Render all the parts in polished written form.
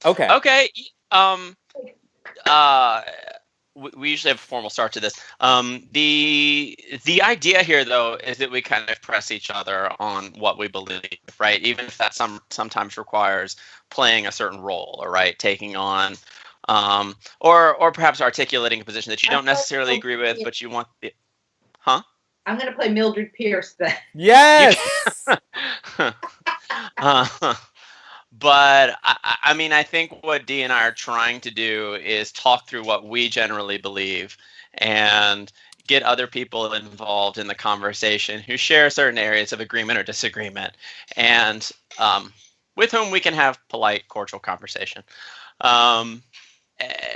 Okay. Okay. Uh, we usually have a formal start to this. The idea here, though, is that we kind of press each other on what we believe, right? Even if that sometimes requires playing a certain role, or right, taking on, or perhaps articulating a position that you don't necessarily agree with, but you want the, huh? I'm going to play Mildred Pierce then. Yes. uh, But I mean, I think what Dee and I are trying to do is talk through what we generally believe and get other people involved in the conversation who share certain areas of agreement or disagreement, and with whom we can have polite, cordial conversation. Um,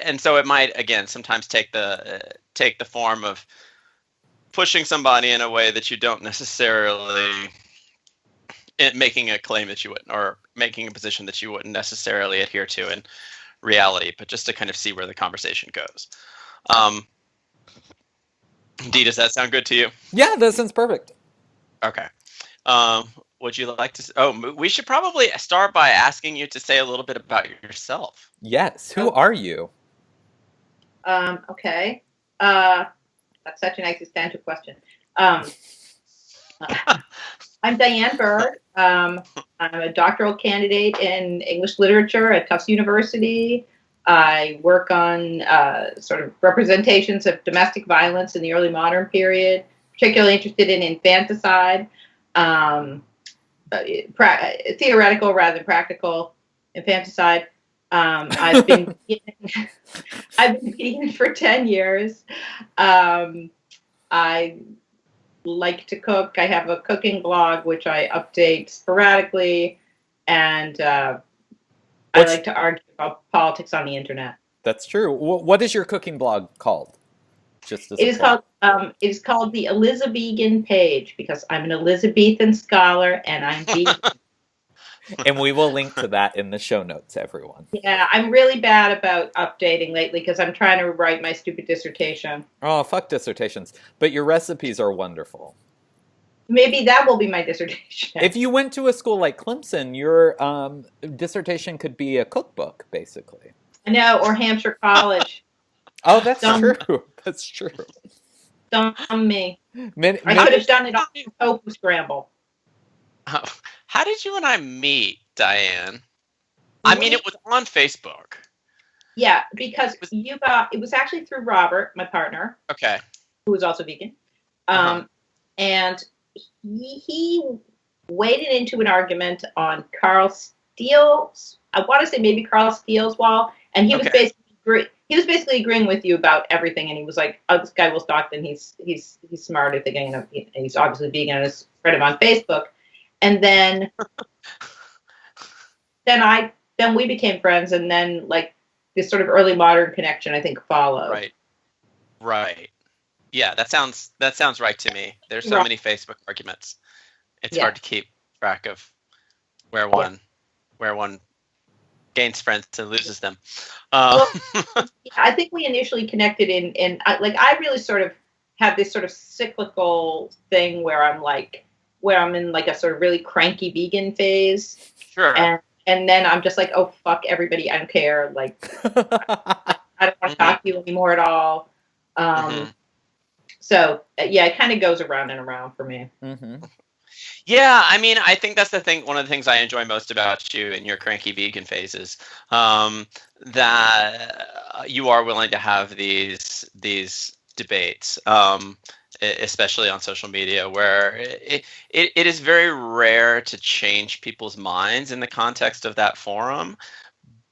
and so it might, again, sometimes take the form of pushing somebody in a way that you don't necessarily, making a claim that you wouldn't, or making a position that you wouldn't necessarily adhere to in reality, but just to kind of see where the conversation goes. Dee, does that sound good to you? Yeah, that sounds perfect. Okay. Would you like to? Oh, we should probably start by asking you to say a little bit about yourself. Yes. Who are you? Okay. That's such an existential question. I'm Dianne Berg. I'm a doctoral candidate in English literature at Tufts University. I work on sort of representations of domestic violence in the early modern period, particularly interested in infanticide, theoretical rather than practical infanticide. I've been vegan for 10 years. I like to cook. I have a cooking blog which I update sporadically, and I like to argue about politics on the internet. That's true. What is your cooking blog called? It is called the Elizabethan page, because I'm an Elizabethan scholar and I'm vegan. And we will link to that in the show notes, everyone. Yeah, I'm really bad about updating lately because I'm trying to write my stupid dissertation. Oh, fuck dissertations. But your recipes are wonderful. Maybe that will be my dissertation. If you went to a school like Clemson, your dissertation could be a cookbook, basically. I know, or Hampshire College. Oh, that's true. That's true. Dumb me. I could have done it on tofu scramble. How did you and I meet, Dianne? I mean, it was on Facebook. Yeah, because it was actually through Robert, my partner. Okay. Who was also vegan. And he waded into an argument on Carl Steele's, I want to say maybe Carl Steele's wall, and he was basically agreeing with you about everything, and he was like, "Oh, this guy Will Stockton, he's smart, I think, and he's obviously vegan, and has read him on Facebook." And then we became friends, and then like this sort of early modern connection, I think, followed. Right. Yeah, that sounds right to me. There's so many Facebook arguments. It's hard to keep track of where one gains friends and loses them. I think we initially connected in I really sort of have this sort of cyclical thing where I'm in like a sort of really cranky vegan phase. Sure. And then I'm just like, oh, fuck everybody, I don't care. Like, I don't want to talk to you anymore at all. So, yeah, it kind of goes around and around for me. Mm-hmm. Yeah, I mean, I think that's one of the things I enjoy most about you in your cranky vegan phases, that you are willing to have these debates, especially on social media, where it is very rare to change people's minds in the context of that forum,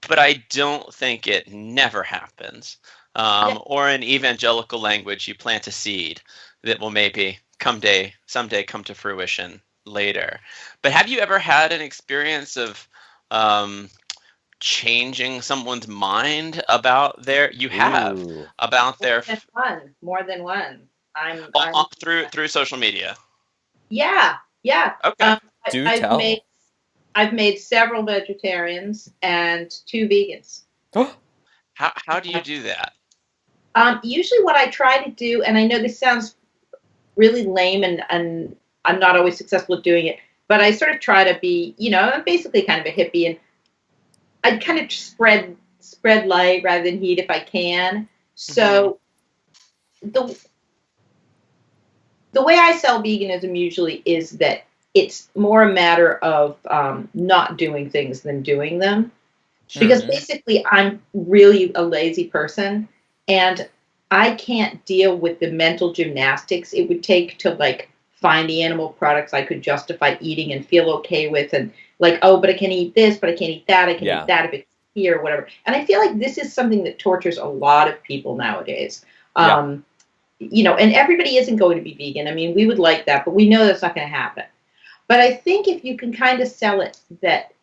but I don't think it never happens. Or in evangelical language, you plant a seed that will maybe someday come to fruition later. But have you ever had an experience of changing someone's mind about their? You have about their more than one. I'm through social media. Yeah. Okay. Do tell. I've made several vegetarians and 2 vegans. How do you do that? Usually what I try to do, and I know this sounds really lame and I'm not always successful at doing it, but I sort of try to be, I'm basically kind of a hippie, and I'd kind of spread light rather than heat if I can. So the way I sell veganism usually is that it's more a matter of not doing things than doing them. Because basically I'm really a lazy person, and I can't deal with the mental gymnastics it would take to like find the animal products I could justify eating and feel okay with, and like, oh, but I can eat this, but I can't eat that. I can eat that if it's here or whatever. And I feel like this is something that tortures a lot of people nowadays. You know, and everybody isn't going to be vegan. I mean, we would like that, but we know that's not going to happen. But I think if you can kind of sell it that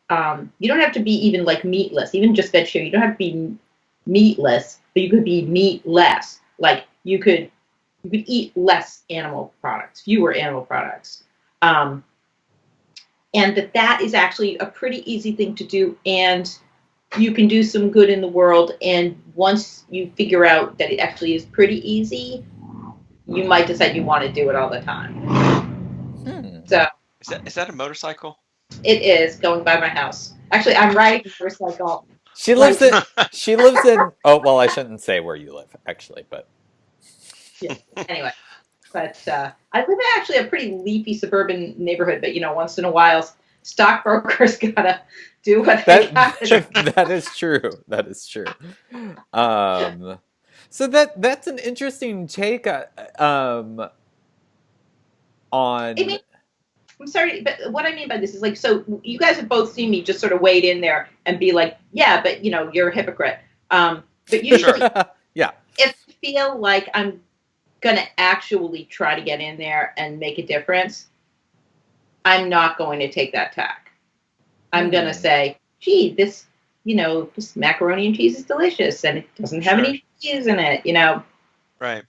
you don't have to be even like meatless, even just vegetarian. You don't have to be meatless, but you could be meatless. Like you could eat less animal products, fewer animal products, and that is actually a pretty easy thing to do, and you can do some good in the world. And once you figure out that it actually is pretty easy, you might decide you want to do it all the time. So is that a motorcycle? It is going by my house. Actually, I'm riding a motorcycle. She lives in. She lives in. Oh well, I shouldn't say where you live, actually, but. Yeah. Anyway, but I live in actually a pretty leafy suburban neighborhood. But you know, once in a while, stockbrokers gotta do what they gotta do. That is true. That is true. So that's an interesting take on. I mean, I'm sorry, but what I mean by this is like, so you guys have both seen me just sort of wade in there and be like, yeah, but you know, you're a hypocrite. But usually, yeah, if I feel like I'm gonna actually try to get in there and make a difference, I'm not going to take that tack. I'm gonna say, gee, this, you know, this macaroni and cheese is delicious, and it doesn't have any cheese in it, you know. Right.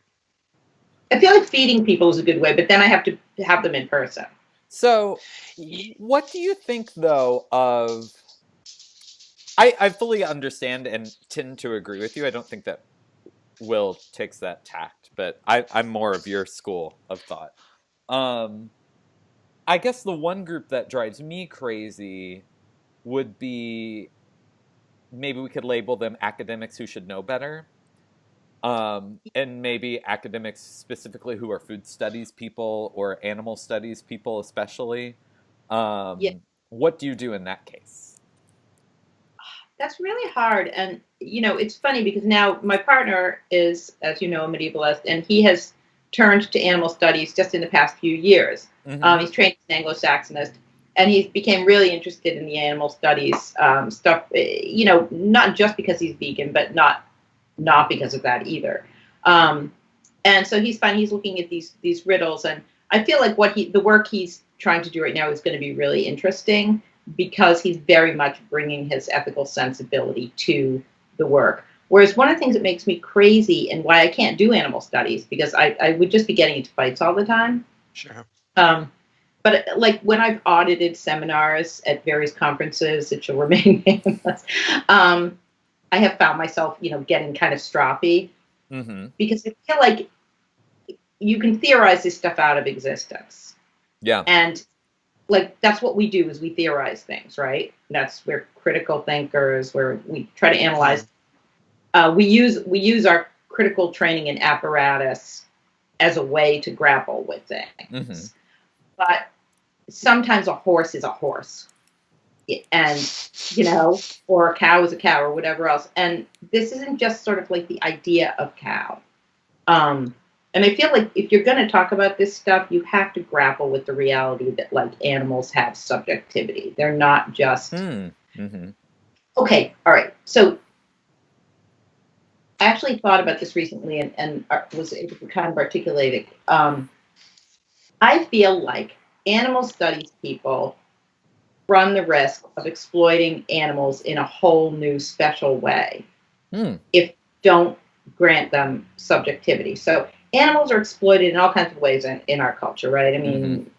I feel like feeding people is a good way, but then I have to have them in person. So, what do you think, though, of... I fully understand and tend to agree with you. I don't think that Will takes that tact, but I'm more of your school of thought. I guess the one group that drives me crazy would be... Maybe we could label them academics who should know better. And maybe academics specifically who are food studies people or animal studies people especially. What do you do in that case? That's really hard. And, you know, it's funny because now my partner is, as you know, a medievalist, and he has turned to animal studies just in the past few years. He's trained as an Anglo-Saxonist, and he became really interested in the animal studies stuff, you know, not just because he's vegan, but not because of that either. And so he's fine. He's looking at these riddles, and I feel like the work he's trying to do right now is going to be really interesting because he's very much bringing his ethical sensibility to the work. Whereas one of the things that makes me crazy and why I can't do animal studies, because I would just be getting into fights all the time. Sure. But like when I've audited seminars at various conferences that shall remain nameless, I have found myself, you know, getting kind of stroppy because I feel like you can theorize this stuff out of existence. Yeah. And like, that's what we do is we theorize things, right? We're critical thinkers, where we try to analyze. We use our critical training and apparatus as a way to grapple with things. But sometimes a horse is a horse. And, you know, or a cow is a cow or whatever else. And this isn't just sort of like the idea of cow. And I feel like if you're going to talk about this stuff, you have to grapple with the reality that like animals have subjectivity. They're not just... Okay, all right. So I actually thought about this recently and was able to kind of articulate it. I feel like animal studies people run the risk of exploiting animals in a whole new special way if don't grant them subjectivity. So animals are exploited in all kinds of ways in our culture, right? I mean,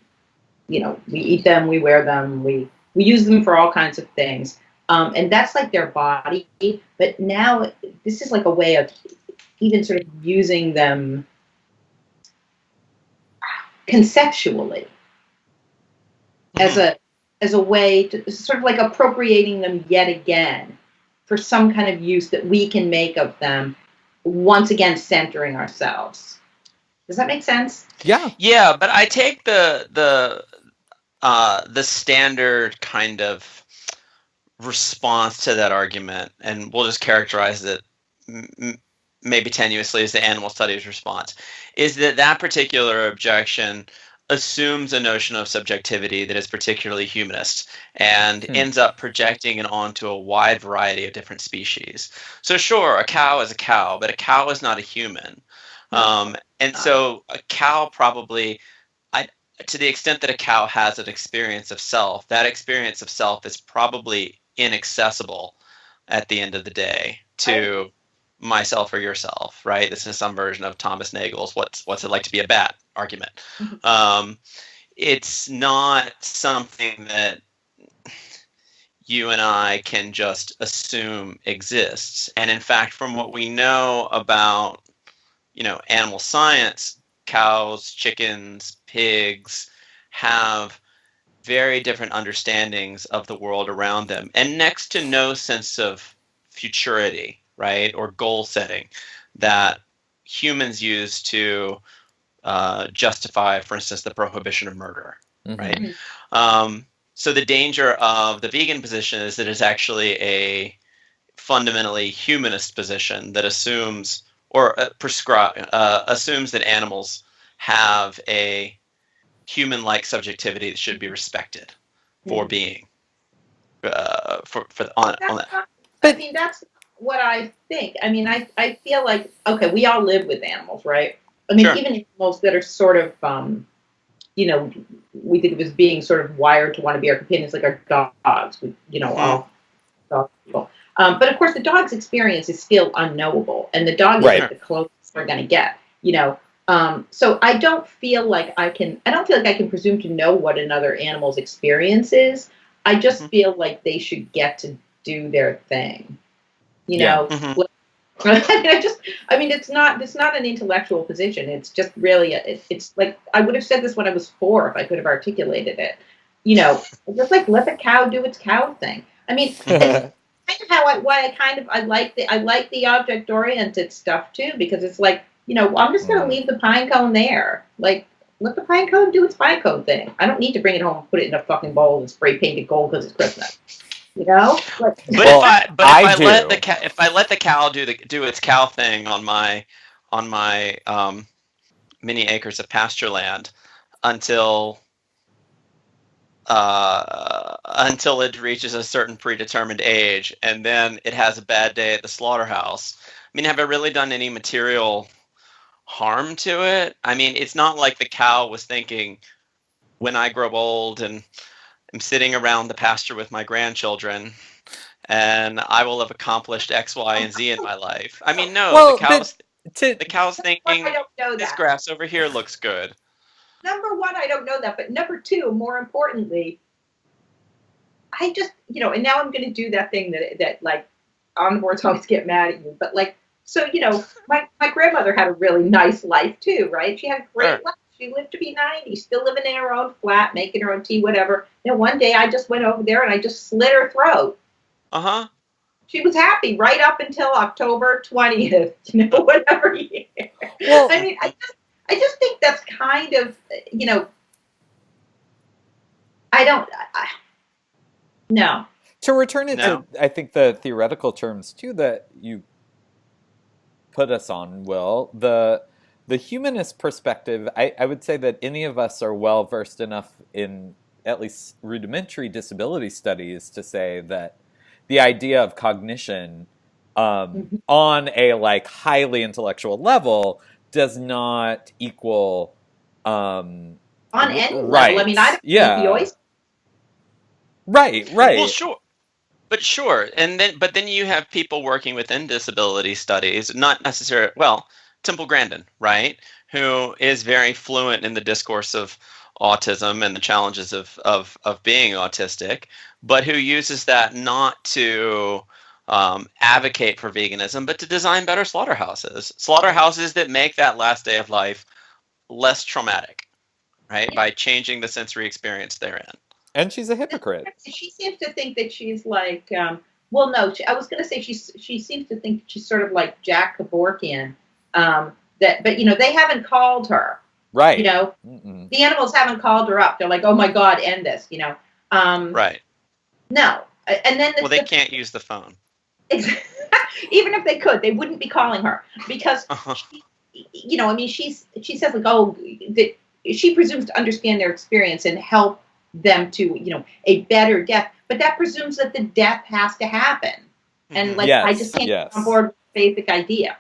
you know, we eat them, we wear them, we use them for all kinds of things. And that's like their body. But now this is like a way of even sort of using them conceptually as a as a way to sort of like appropriating them yet again for some kind of use that we can make of them, once again centering ourselves. Does that make sense? Yeah. Yeah, but I take the standard kind of response to that argument, and we'll just characterize it maybe tenuously as the animal studies response, is that particular objection assumes a notion of subjectivity that is particularly humanist and ends up projecting it onto a wide variety of different species. So sure, a cow is a cow, but a cow is not a human. And so a cow probably, to the extent that a cow has an experience of self, that experience of self is probably inaccessible at the end of the day to myself or yourself, right? This is some version of Thomas Nagel's what's it like to be a bat argument. It's not something that you and I can just assume exists. And in fact, from what we know about, animal science, cows, chickens, pigs have very different understandings of the world around them, and next to no sense of futurity, right, or goal setting that humans use to justify, for instance, the prohibition of murder, right? So the danger of the vegan position is that it's actually a fundamentally humanist position that assumes or assumes that animals have a human-like subjectivity that should be respected for being on that. I mean, that's what I think. I mean, I feel like, okay, we all live with animals, right? I mean, even animals that are sort of, we think of as being sort of wired to want to be our companions, like our dogs, all dog people. But of course, the dog's experience is still unknowable, and the dog is like the closest we're going to get, So I don't feel like I can presume to know what another animal's experience is. I just feel like they should get to do their thing, it's not an intellectual position. It's just really, it's like, I would have said this when I was 4 if I could have articulated it, just like let the cow do its cow thing. I mean, it's kind of how I like the object oriented stuff too, because it's like, I'm just going to leave the pine cone there. Like, let the pine cone do its pine cone thing. I don't need to bring it home and put it in a fucking bowl and spray paint it gold because it's Christmas. But if I let the cow do its cow thing on my many acres of pasture land until it reaches a certain predetermined age, and then it has a bad day at the slaughterhouse. I mean, have I really done any material harm to it? I mean, it's not like the cow was thinking, when I grow old and I'm sitting around the pasture with my grandchildren, and I will have accomplished X, Y, and Z in my life. I mean, no, the cow's thinking, this grass over here looks good. Number one, I don't know that. But number two, more importantly, I just, and now I'm going to do that thing that like omnivores always get mad at you. But like, so, my grandmother had a really nice life too, right? She had a great life. She lived to be 90, still living in her own flat, making her own tea, whatever. And one day I just went over there and I just slit her throat. She was happy right up until October 20th, whatever year. Well, I mean, I just think that's kind of, no. To return it to, I think, the theoretical terms, too, that you put us on, Will, the humanist perspective, I would say that any of us are well-versed enough in at least rudimentary disability studies to say that the idea of cognition on a like highly intellectual level does not equal on any level. I mean, I don't opioids. Right. Well, sure. But sure, but then you have people working within disability studies, not necessarily, Temple Grandin, right, who is very fluent in the discourse of autism and the challenges of being autistic, but who uses that not to advocate for veganism, but to design better slaughterhouses that make that last day of life less traumatic, right, by changing the sensory experience therein. And she's a hypocrite. She seems to think that she's like, well, no, I was going to say she seems to think she's sort of like Jack Kevorkian. But they haven't called her. Right. The animals haven't called her up. They're like, oh my God, end this. Right. No, and then they can't use the phone. Even if they could, they wouldn't be calling her because, she says like, oh, she presumes to understand their experience and help them to, a better death. But that presumes that the death has to happen. And like, I just can't get on board with the basic idea.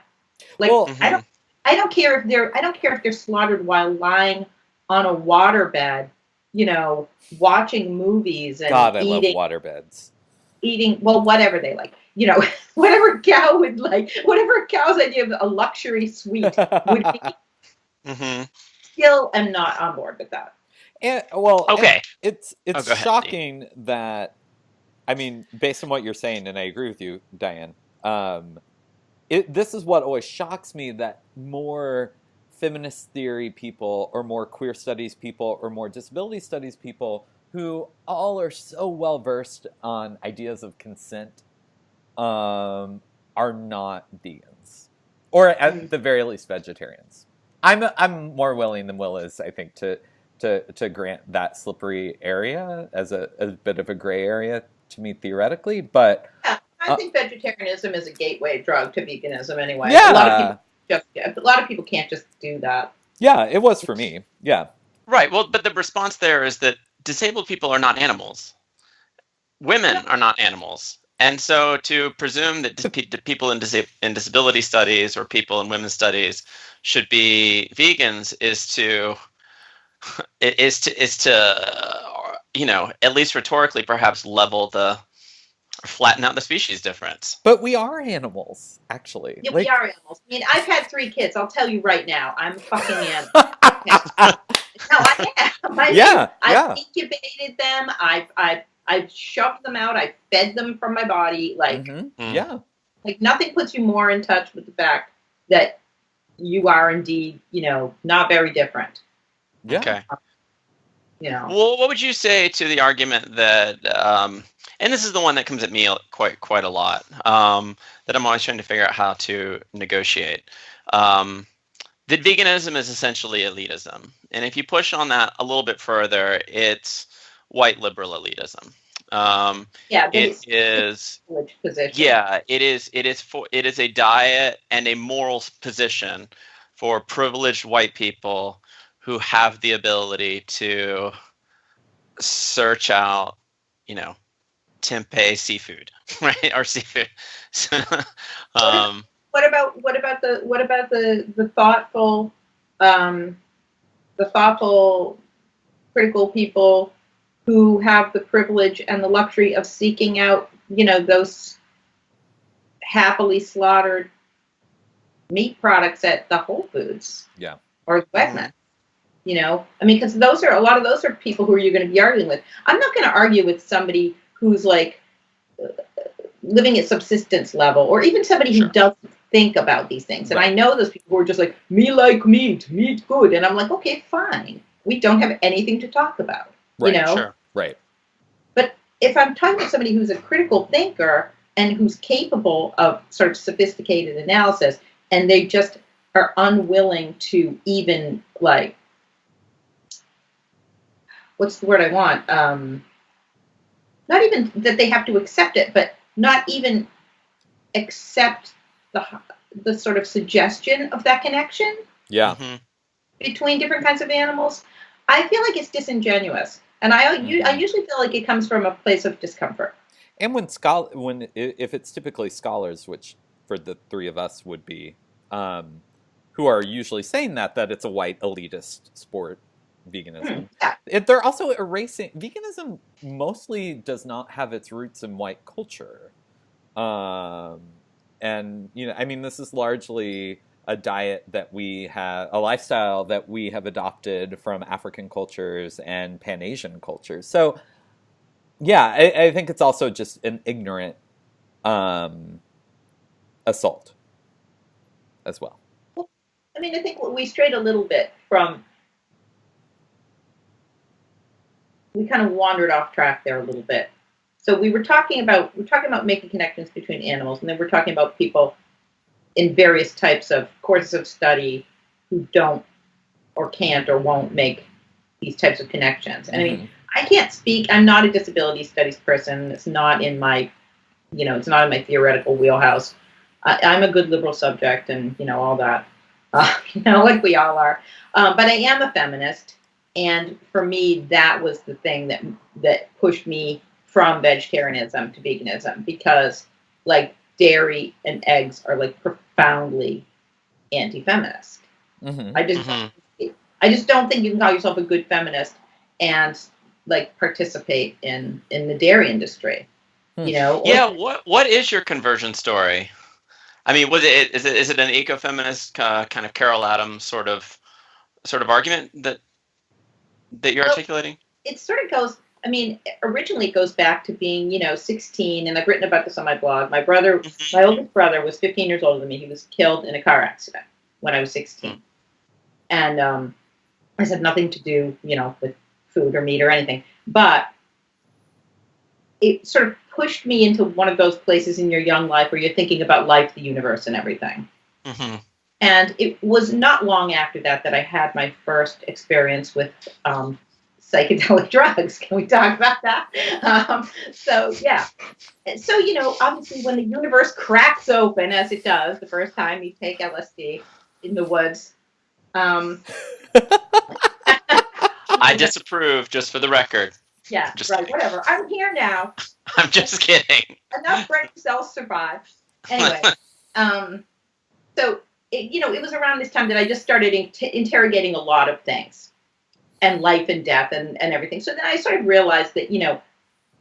Like, I don't care if they're slaughtered while lying on a waterbed, watching movies and God, I love waterbeds. Eating, well, whatever they like, whatever a cow would like, whatever a cow's idea of a luxury suite would be. Still am not on board with that. And, well, okay. It's shocking that, I mean, based on what you're saying, and I agree with you, Diane, this is what always shocks me, that more feminist theory people or more queer studies people or more disability studies people who all are so well versed on ideas of consent are not vegans, or at the very least vegetarians. I'm more willing than Will is, I think, to grant that slippery area as a bit of a gray area to me theoretically, but I think vegetarianism is a gateway drug to veganism anyway. Yeah. A lot of people can't just do that. Yeah, it was for me. Yeah. Right. Well, but the response there is that disabled people are not animals. Women are not animals. And so to presume that people in disability studies or people in women's studies should be vegans is to at least rhetorically perhaps flatten out the species difference. But we are animals, actually. Yeah, we are animals. I mean, I've had 3 kids. I'll tell you right now, I'm a fucking animal. No, I am. I've incubated them. I've shoved them out. I fed them from my body. Like, like nothing puts you more in touch with the fact that you are indeed, not very different. Yeah. Okay. Well, what would you say to the argument that, and this is the one that comes at me quite a lot, that I'm always trying to figure out how to negotiate, that veganism is essentially elitism. And if you push on that a little bit further, it's white liberal elitism. It is a diet and a moral position for privileged white people who have the ability to search out, tempeh seafood, right? Or seafood. What about the thoughtful, critical people who have the privilege and the luxury of seeking out, those happily slaughtered meat products at the Whole Foods, or Wegmans? Because a lot of those are people who you're going to be arguing with. I'm not going to argue with somebody who's like living at subsistence level, or even somebody who doesn't think about these things. And I know those people who are just like, me like meat good. And I'm like, okay, fine. We don't have anything to talk about, Sure. Right. But if I'm talking to somebody who's a critical thinker and who's capable of sort of sophisticated analysis, and they just are unwilling to even like, what's the word I want? Not even that they have to accept it, but not even accept the sort of suggestion of that connection between different kinds of animals. I feel like it's disingenuous, and I usually feel like it comes from a place of discomfort. And if it's typically scholars, which for the 3 of us would be, who are usually saying that it's a white elitist sport, veganism. They're also erasing veganism. Mostly does not have its roots in white culture, and this is largely a diet that we have, a lifestyle that we have adopted from African cultures and Pan-Asian cultures. So, I think it's also just an ignorant assault as well. I think we strayed a little bit from kind of wandered off track there a little bit. So we're talking about making connections between animals, and then we're talking about people in various types of courses of study who don't or can't or won't make these types of connections. And I mean, I can't speak. I'm not a disability studies person. It's not in my, it's not in my theoretical wheelhouse. I'm a good liberal subject, and all that, like we all are. But I am a feminist, and for me, that was the thing that pushed me from vegetarianism to veganism, because like dairy and eggs are like profoundly anti-feminist. I just don't think you can call yourself a good feminist and like participate in the dairy industry. Yeah. What is your conversion story? I mean, is it an ecofeminist kind of Carol Adams sort of argument that you're articulating? It sort of goes. I mean, originally it goes back to being 16, and I've written about this on my blog. My oldest brother, was 15 years older than me. He was killed in a car accident when I was 16, and this had nothing to do, with food or meat or anything, but it sort of pushed me into one of those places in your young life where you're thinking about life, the universe, and everything. And it was not long after that I had my first experience with psychedelic drugs. Can we talk about that? So obviously when the universe cracks open, as it does the first time you take LSD in the woods, I disapprove, just for the record. Yeah, just right, kidding. Whatever. I'm here now. I'm just kidding. Enough brain cells survive. Anyway, so, it was around this time that I just started interrogating a lot of things, and life and death and everything. So then I sort of realized that,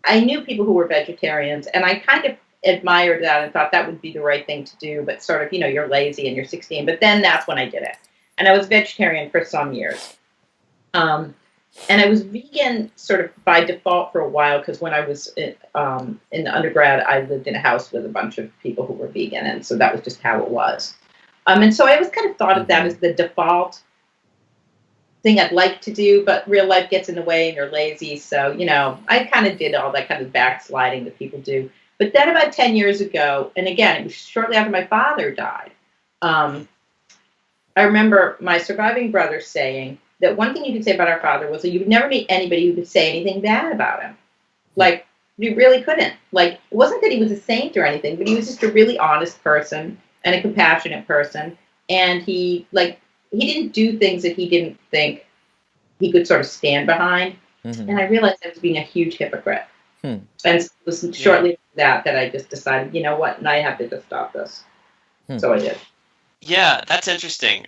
I knew people who were vegetarians, and I kind of admired that and thought that would be the right thing to do, but sort of, you're lazy and you're 16. But then that's when I did it. And I was vegetarian for some years. And I was vegan sort of by default for a while, because when I was in undergrad, I lived in a house with a bunch of people who were vegan, and so that was just how it was. And so I always kind of thought of that as the default thing I'd like to do, but real life gets in the way and you're lazy. So, I kind of did all that kind of backsliding that people do. But then about 10 years ago, and again, it was shortly after my father died, I remember my surviving brother saying that one thing you could say about our father was that you would never meet anybody who could say anything bad about him. Like, you really couldn't. Like, it wasn't that he was a saint or anything, but he was just a really honest person and a compassionate person. And he didn't do things that he didn't think he could sort of stand behind. And I realized I was being a huge hypocrite. And it was shortly after that I just decided, you know what, and I have to just stop this. So I did. Yeah, that's interesting.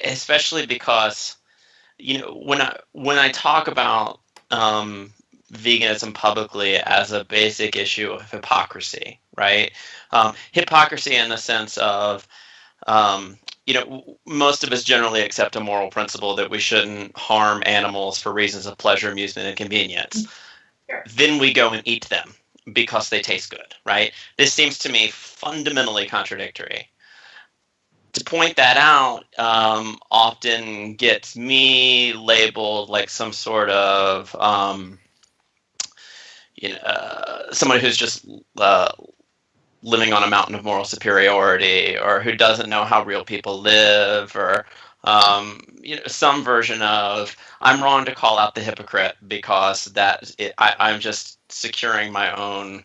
Especially because, when I talk about veganism publicly as a basic issue of hypocrisy, right? Hypocrisy in the sense of, most of us generally accept a moral principle that we shouldn't harm animals for reasons of pleasure, amusement, and convenience. Sure. Then we go and eat them because they taste good, right? This seems to me fundamentally contradictory. To point that out often gets me labeled like some sort of, someone who's just living on a mountain of moral superiority, or who doesn't know how real people live, or some version of I'm wrong to call out the hypocrite because I'm just securing my own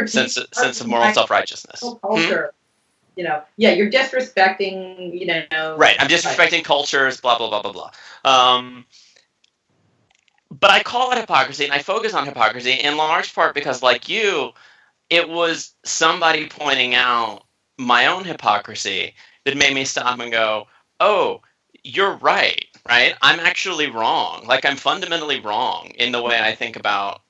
sense of moral self-righteousness. Culture. You're disrespecting, Right, I'm disrespecting cultures, blah, blah, blah, blah, blah. But I call it hypocrisy, and I focus on hypocrisy in large part because, like you, it was somebody pointing out my own hypocrisy that made me stop and go, oh, you're right? I'm actually wrong. Like, I'm fundamentally wrong in the way I think about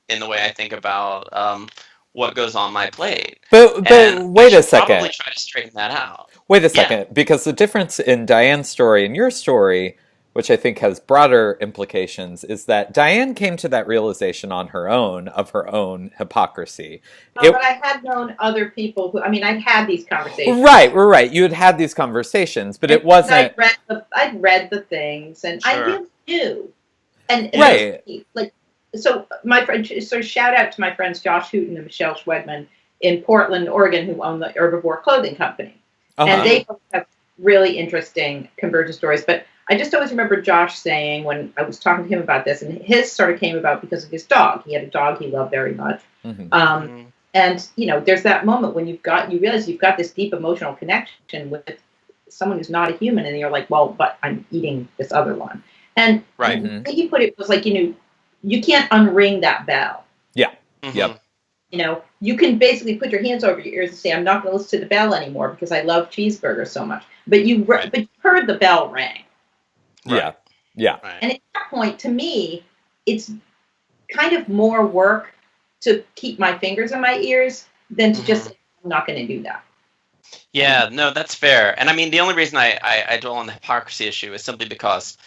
what goes on my plate. But wait a second. Probably try to straighten that out. Wait a second, because the difference in Dianne's story and your story, which I think has broader implications, is that Dianne came to that realization on her own of her own hypocrisy. But I had known other people who, I'd had these conversations. Right. You had these conversations, but it wasn't. I'd read the things, and Sure. I knew. And Right. like, so my friend, so shout out to my friends Josh Hooten and Michelle Schwegman in Portland, Oregon, who own the Herbivore Clothing Company. And they both have really interesting convergence stories. But I just always remember Josh saying, when I was talking to him about this, and his sort of came about because of his dog. He had a dog he loved very much. And, you know, there's that moment when you realize you've got this deep emotional connection with someone who's not a human, and you're like, well, but I'm eating this other one. And the way he put it was like, you know, you can't unring that bell. Yeah. Yep. You know, you can basically put your hands over your ears and say, I'm not going to listen to the bell anymore because I love cheeseburgers so much. But you heard the bell ring. Right. Yeah. And at that point, to me, it's kind of more work to keep my fingers in my ears than to just say, I'm not going to do that. Yeah, no, that's fair. And I mean, the only reason I dwell on the hypocrisy issue is simply because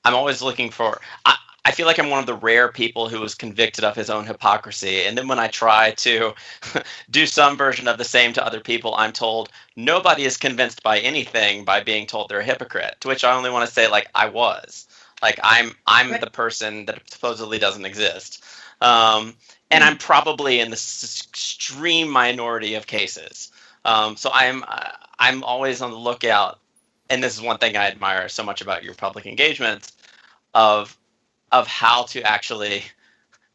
I'm always looking for, I feel like I'm one of the rare people who was convicted of his own hypocrisy. And then when I try to do some version of the same to other people, I'm told nobody is convinced by anything by being told they're a hypocrite, to which I only want to say, like, I was. Like, I'm the person that supposedly doesn't exist. And I'm probably in the extreme minority of cases. So I'm always on the lookout, and this is one thing I admire so much about your public engagements, of how to actually,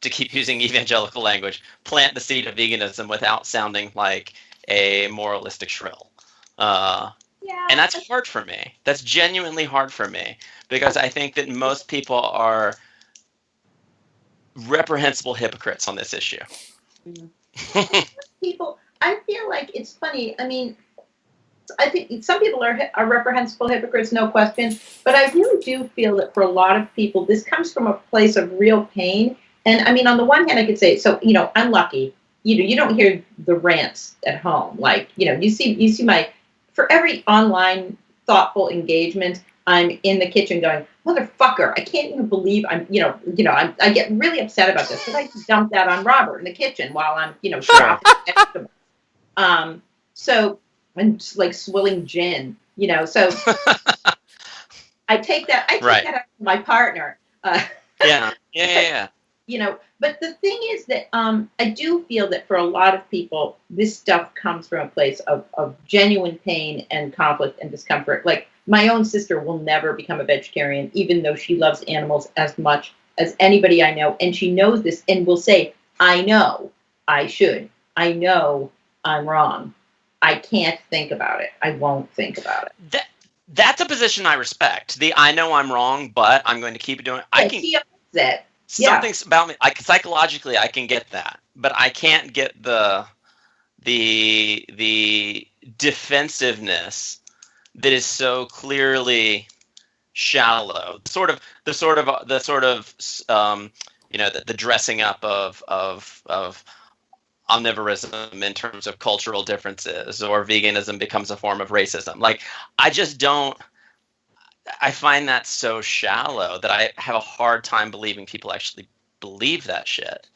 to keep using evangelical language, plant the seed of veganism without sounding like a moralistic shrill. And that's hard for me. That's genuinely hard for me, because I think that most people are reprehensible hypocrites on this issue. People, I feel like it's funny. I mean, I think some people are reprehensible hypocrites, no question. But I really do feel that for a lot of people, this comes from a place of real pain. And I mean, on the one hand, I could say, so, you know, I'm lucky. You know, you don't hear the rants at home. Like, you know, you see for every online thoughtful engagement, I'm in the kitchen going, motherfucker, I can't even believe I get really upset about this because I dumped that on Robert in the kitchen while I'm, you know, chopping vegetables. So I'm just like swilling gin, you know, so I take that out to my partner. Yeah. You know, but the thing is that I do feel that for a lot of people, this stuff comes from a place of genuine pain and conflict and discomfort. Like, my own sister will never become a vegetarian, even though she loves animals as much as anybody I know. And she knows this and will say, I know I should. I know I'm wrong. I can't think about it. I won't think about it. That's a position I respect. I know I'm wrong, but I'm going to keep doing it. I can. She owns it. Something's about me. Psychologically, I can get that, but I can't get the defensiveness that is so clearly shallow. The dressing up of omnivorism in terms of cultural differences, or veganism becomes a form of racism. Like, I just don't. I find that so shallow that I have a hard time believing people actually believe that shit.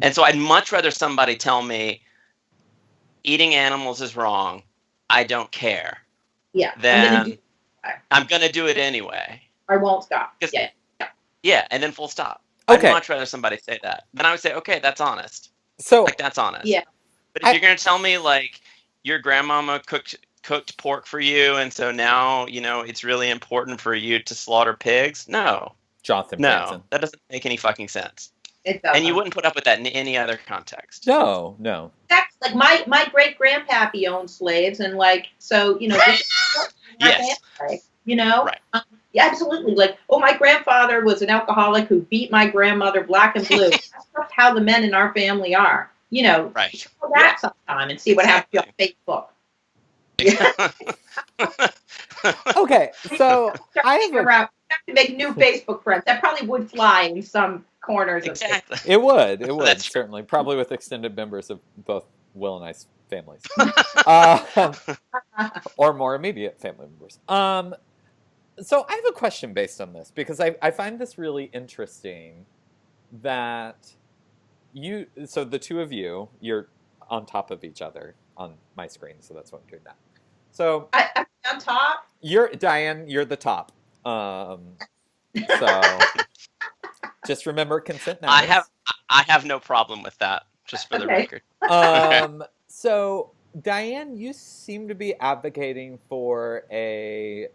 And so I'd much rather somebody tell me eating animals is wrong, I don't care. Yeah. Then I'm going to do it anyway. I won't stop. Yeah, and then full stop. Okay. I'd much rather somebody say that. Then I would say, okay, that's honest. So, like, that's honest. Yeah. But if you're going to tell me, like, your grandmama cooked pork for you, and so now, you know, it's really important for you to slaughter pigs. No, Jonathan Franzen. that doesn't make any fucking sense. It doesn't. And you wouldn't put up with that in any other context. No. That's like my great grandpappy owned slaves, and like, so, you know, yes, family, you know, right. Yeah, absolutely. Like, oh, my grandfather was an alcoholic who beat my grandmother black and blue. That's just how the men in our family are. You know, right. Try that sometime and see what happens on Facebook. Okay, so I have to make new Facebook friends. That probably would fly in some corners. Exactly. It would That's certainly, probably with extended members of both Will and I's families, or more immediate family members. So I have a question based on this, because I find this really interesting that so the two of you're on top of each other on my screen, so that's what I'm doing now. So I'm on top. Dianne, you're the top. So Just remember, consent I matters. have no problem with that, just for the Okay. record. So Dianne, you seem to be advocating for a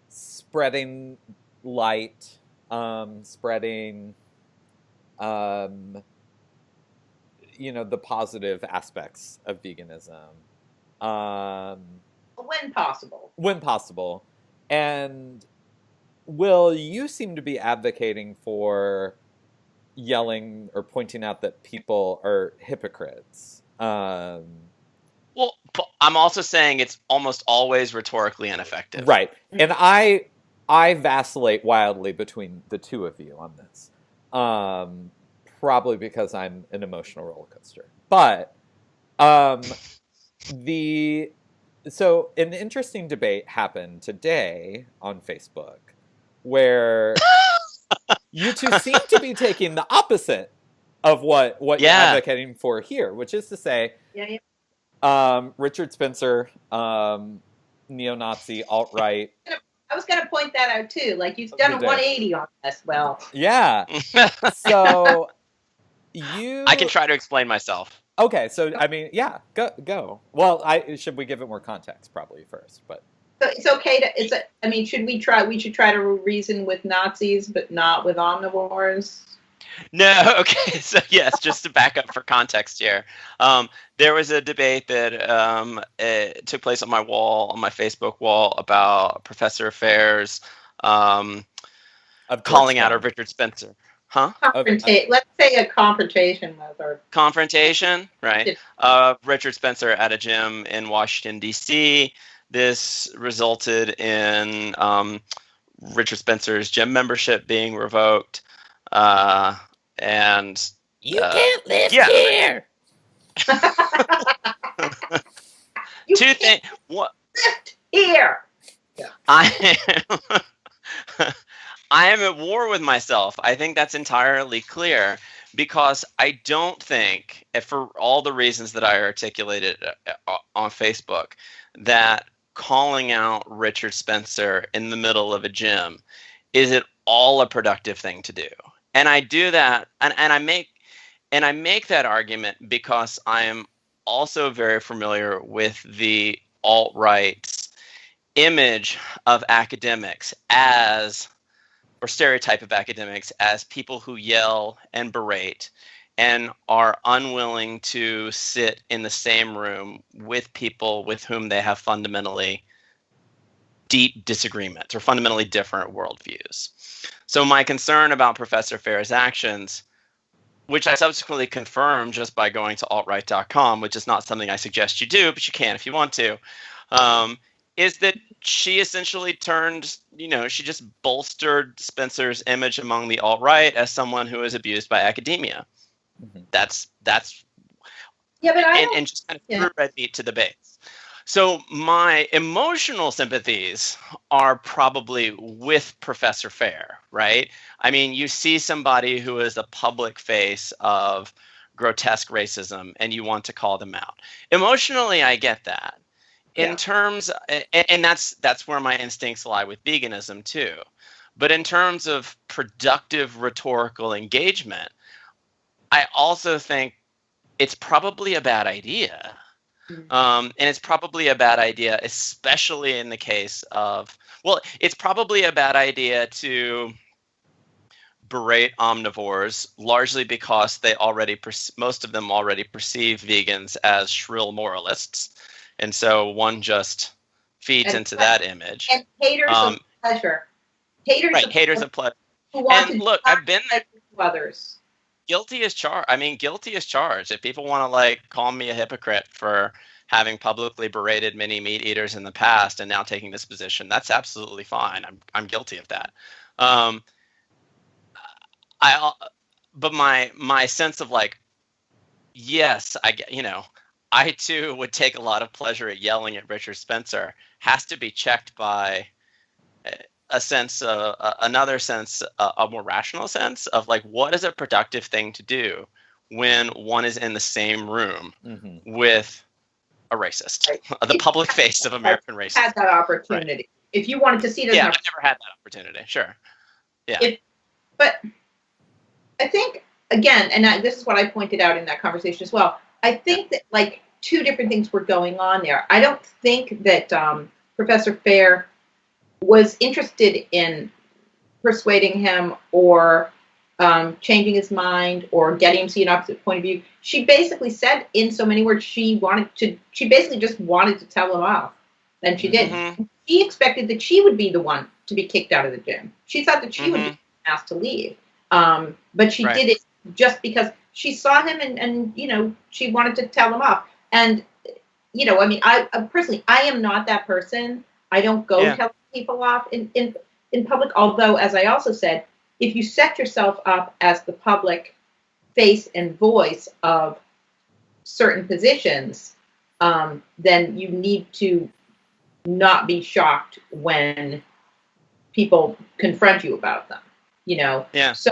spreading light, spreading, um, the positive aspects of veganism, When possible. when possible. And Will, you seem to be advocating for yelling or pointing out that people are hypocrites. Well, I'm also saying it's almost always rhetorically ineffective. Right. And I vacillate wildly between the two of you on this. Probably because I'm an emotional roller coaster. But the so an interesting debate happened today on Facebook where you two seem to be taking the opposite of what you're advocating for here, which is to say, Richard Spencer, neo-Nazi, alt-right. I was going to point that out too. Like, you've done a 180 on this. Well, yeah. So I can try to explain myself. Okay, so I mean, yeah, go. Well, should we give it more context probably first, but. So it's okay to. I mean, should we try? We should try to reason with Nazis, but not with omnivores. No, okay. So yes, just to back up for context here, there was a debate that took place on my Facebook wall, about Professor Fair's calling out of Richard Spencer. Huh? Let's say a confrontation with her. Confrontation, right? Richard Spencer at a gym in Washington, D.C. This resulted in Richard Spencer's gym membership being revoked. And you can't live here. Two things. What? Lift here. Yeah. I am at war with myself. I think that's entirely clear, because I don't think, for all the reasons that I articulated on Facebook, that calling out Richard Spencer in the middle of a gym is at all a productive thing to do. And I do that, and I make that argument because I am also very familiar with the alt-right's image of academics or stereotype of academics as people who yell and berate and are unwilling to sit in the same room with people with whom they have fundamentally deep disagreements or fundamentally different worldviews. So my concern about Professor Fair's actions, which I subsequently confirmed just by going to altright.com, which is not something I suggest you do, but you can if you want to, is that she essentially she just bolstered Spencer's image among the alt-right as someone who is abused by academia. Mm-hmm. That's yeah, but and just kind of threw red meat to the base. So my emotional sympathies are probably with Professor Fair, right? I mean, you see somebody who is a public face of grotesque racism and you want to call them out. Emotionally, I get that. In terms, and that's where my instincts lie with veganism too. But in terms of productive rhetorical engagement, I also think it's probably a bad idea. And it's probably a bad idea, especially in the case of, it's probably a bad idea to berate omnivores, largely because most of them already perceive vegans as shrill moralists. And so one just feeds into that image. And haters of pleasure. Haters of pleasure. And look, I've been there. Others. Guilty as charged. I mean, guilty as charged. If people want to call me a hypocrite for having publicly berated many meat eaters in the past and now taking this position, that's absolutely fine. I'm guilty of that. But my sense of yes, I too would take a lot of pleasure at yelling at Richard Spencer has to be checked by a sense, another sense, a more rational sense of what is a productive thing to do when one is in the same room with a racist, the public face of American racism. Had that opportunity. Right. If you wanted to see it, I've never had that opportunity. Sure. Yeah. I think, again, and this is what I pointed out in that conversation as well. I think that like two different things were going on there. I don't think that Professor Fair was interested in persuading him or changing his mind or getting him to see an opposite point of view. She basically said in so many words she basically just wanted to tell him off, and she did. Mm-hmm. She expected that she would be the one to be kicked out of the gym. She thought that she would be asked to leave. But she did it just because she saw him and she wanted to tell him off. And I mean, I personally, I am not that person. I don't go telling people off in public. Although, as I also said, if you set yourself up as the public face and voice of certain positions, then you need to not be shocked when people confront you about them. Yeah. So,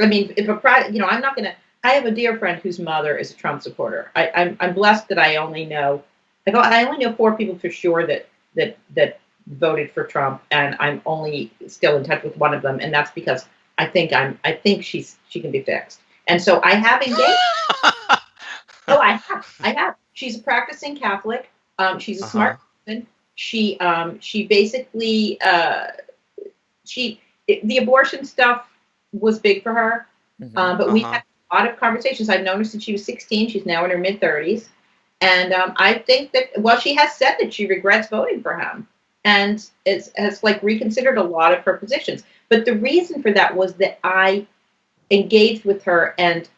I mean, if I'm not gonna. I have a dear friend whose mother is a Trump supporter. I'm blessed that I only know 4 people for sure that voted for Trump, and I'm only still in touch with one of them, and that's because I think she can be fixed. And so I have engaged. Oh, I have. She's a practicing Catholic. She's a smart person. She basically the abortion stuff was big for her, but we had a lot of conversations. I've known her since she was 16. She's now in her mid-30s. And I think that, she has said that she regrets voting for him and has like reconsidered a lot of her positions. But the reason for that was that I engaged with her and,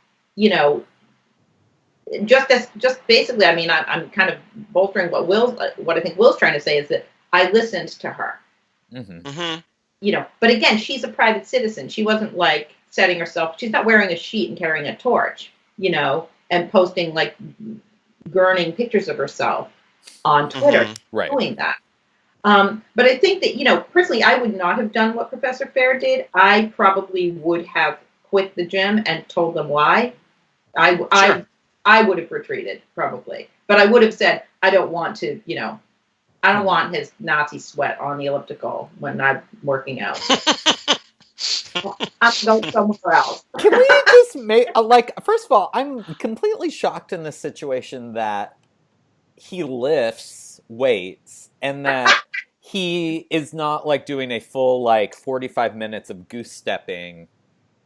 just basically, I mean, I'm kind of bolstering what I think Will's trying to say is that I listened to her. But again, she's a private citizen. She wasn't like setting herself, she's not wearing a sheet and carrying a torch, and posting like gurning pictures of herself on Twitter, doing that. But I think that, personally, I would not have done what Professor Fair did. I probably would have quit the gym and told them why. I would have retreated probably, but I would have said, I don't want to, I don't want his Nazi sweat on the elliptical when I'm working out. I'm going somewhere else. Can we just make, first of all, I'm completely shocked in this situation that he lifts weights and that he is not like doing a full 45 minutes of goose stepping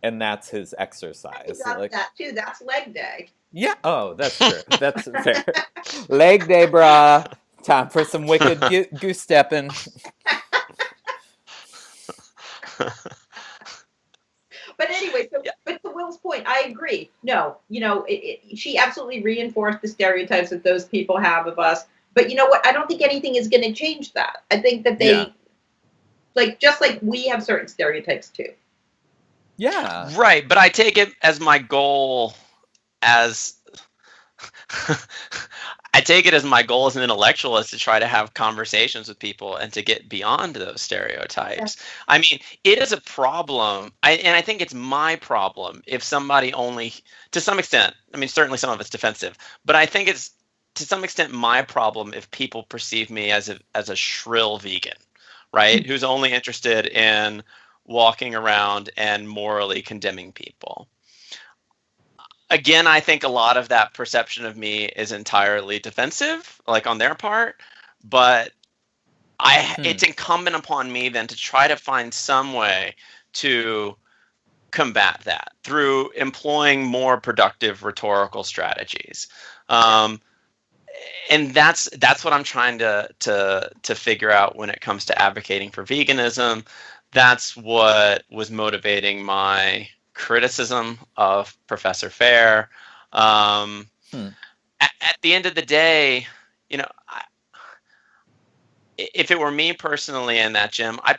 and that's his exercise. That too. That's leg day. Yeah. Oh, that's true. That's fair. Leg day, brah. Time for some wicked goose stepping. But anyway, but to Will's point, I agree. No, she absolutely reinforced the stereotypes that those people have of us. But you know what? I don't think anything is going to change that. I think that they, just like we have certain stereotypes too. Yeah. Right, but I take it as my goal as an intellectual is to try to have conversations with people and to get beyond those stereotypes. Yeah. I mean, it is a problem, and I think it's my problem if somebody only, to some extent, I mean, certainly some of it's defensive, but I think it's to some extent my problem if people perceive me as a shrill vegan, right? Mm-hmm. Who's only interested in walking around and morally condemning people. Again, I think a lot of that perception of me is entirely defensive, on their part, but it's incumbent upon me then to try to find some way to combat that through employing more productive rhetorical strategies. And that's what I'm trying to figure out when it comes to advocating for veganism. That's what was motivating my criticism of Professor Fair. At the end of the day, if it were me personally in that gym, I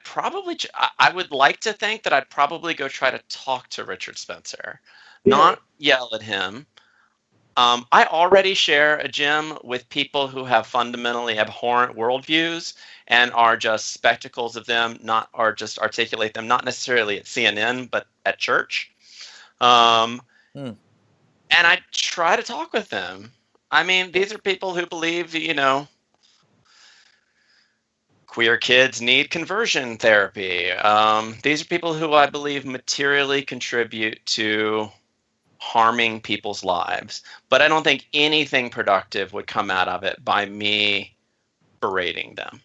would like to think that I'd probably go try to talk to Richard Spencer, not yell at him. I already share a gym with people who have fundamentally abhorrent worldviews and are just spectacles of them, or just articulate them, not necessarily at CNN, but at church. And I try to talk with them. I mean, these are people who believe, queer kids need conversion therapy. These are people who I believe materially contribute to harming people's lives. But I don't think anything productive would come out of it by me berating them,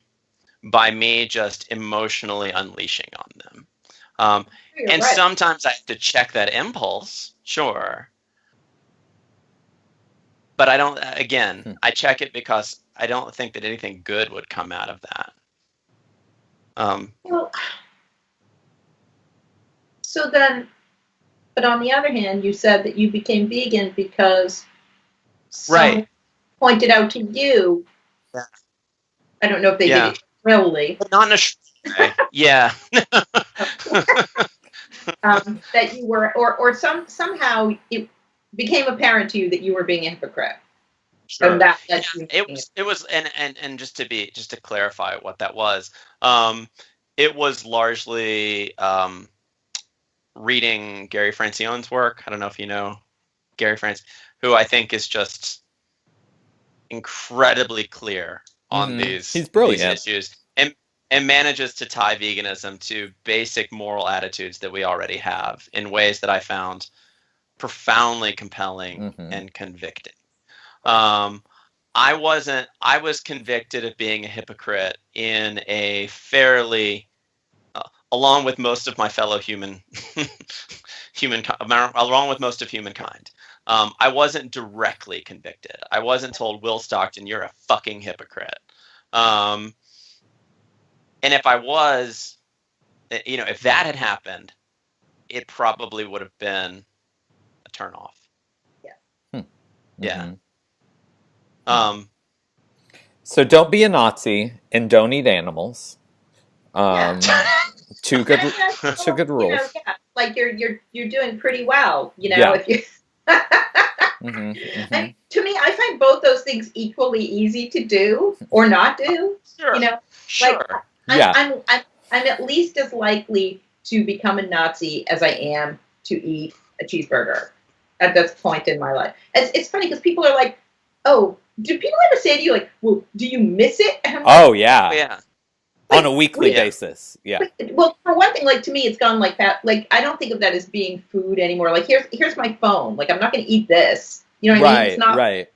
by me just emotionally unleashing on them. And right. sometimes I have to check that impulse, sure. But I don't, again, I check it because I don't think that anything good would come out of that. Well, so then, but on the other hand, you said that you became vegan because someone pointed out to you. Yeah. I don't know if they did it shrilly. But not in a way. Yeah. That you were, or somehow it became apparent to you that you were being a hypocrite. Sure. And it was and just to clarify what that was, it was largely reading Gary Francione's work. I don't know if you know Gary France, who I think is just incredibly clear on He's brilliant. these issues, and manages to tie veganism to basic moral attitudes that we already have in ways that I found profoundly compelling and convicting. I was convicted of being a hypocrite in a fairly, along with most of my fellow along with most of humankind. I wasn't directly convicted. I wasn't told, Will Stockton, you're a fucking hypocrite. And if I was, if that had happened, it probably would have been a turnoff. Yeah. Yeah. So don't be a Nazi and don't eat animals. Two good rules. Like you're doing pretty well, if you. And to me, I find both those things equally easy to do or not do. Sure. Like I'm at least as likely to become a Nazi as I am to eat a cheeseburger at this point in my life. It's funny because people are like, "Oh, do people ever say to you like, well, do you miss it?" Oh yeah. Yeah. On a weekly basis. Yeah. Well, for one thing, like to me, it's gone like that. Like I don't think of that as being food anymore. Like here's my phone. Like I'm not going to eat this. You know what I mean? It's not right.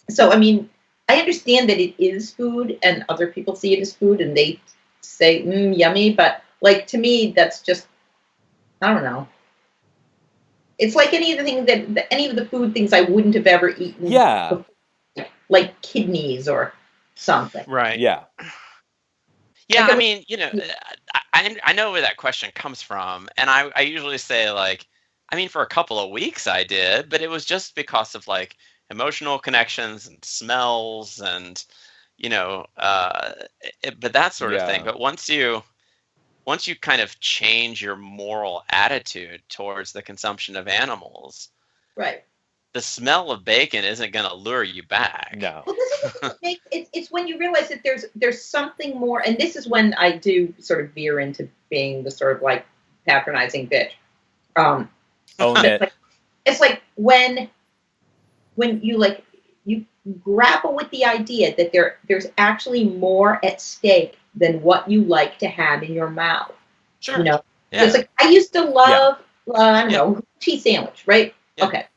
So I mean, I understand that it is food, and other people see it as food, and they say yummy. But like to me, that's just I don't know. It's like any of the things that any of the food things I wouldn't have ever eaten. Yeah. Before, like kidneys or something. Right. Yeah. Yeah, I mean, I know where that question comes from, and I usually say like, I mean, for a couple of weeks I did, but it was just because of like emotional connections and smells and but that sort of thing. But once you kind of change your moral attitude towards the consumption of animals, right? The smell of bacon isn't going to lure you back. No. Well, it's when you realize that there's something more, and this is when I do sort of veer into being the sort of like patronizing bitch. Own it. It's like when you grapple with the idea that there's actually more at stake than what you like to have in your mouth. Sure. Yeah. It's like I used to love I don't know, cheese sandwich, right? Yeah. Okay.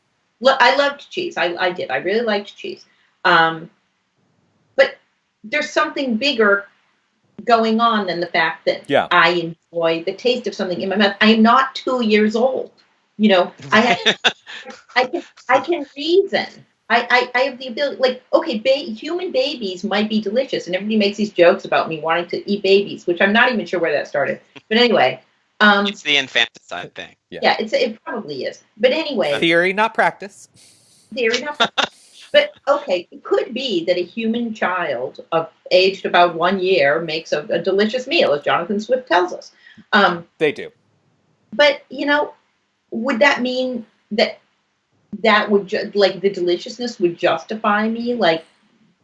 I loved cheese. I did. I really liked cheese. But there's something bigger going on than the fact that I enjoy the taste of something in my mouth. I am not 2 years old. I can reason. I have the ability. Like, okay, human babies might be delicious, and everybody makes these jokes about me wanting to eat babies, which I'm not even sure where that started. But anyway. It's the infanticide thing. Yeah, it probably is. But anyway. Theory, not practice. Theory, not practice. But, okay, it could be that a human child aged about 1 year makes a delicious meal, as Jonathan Swift tells us. They do. But, would that mean that would, the deliciousness would justify me, like,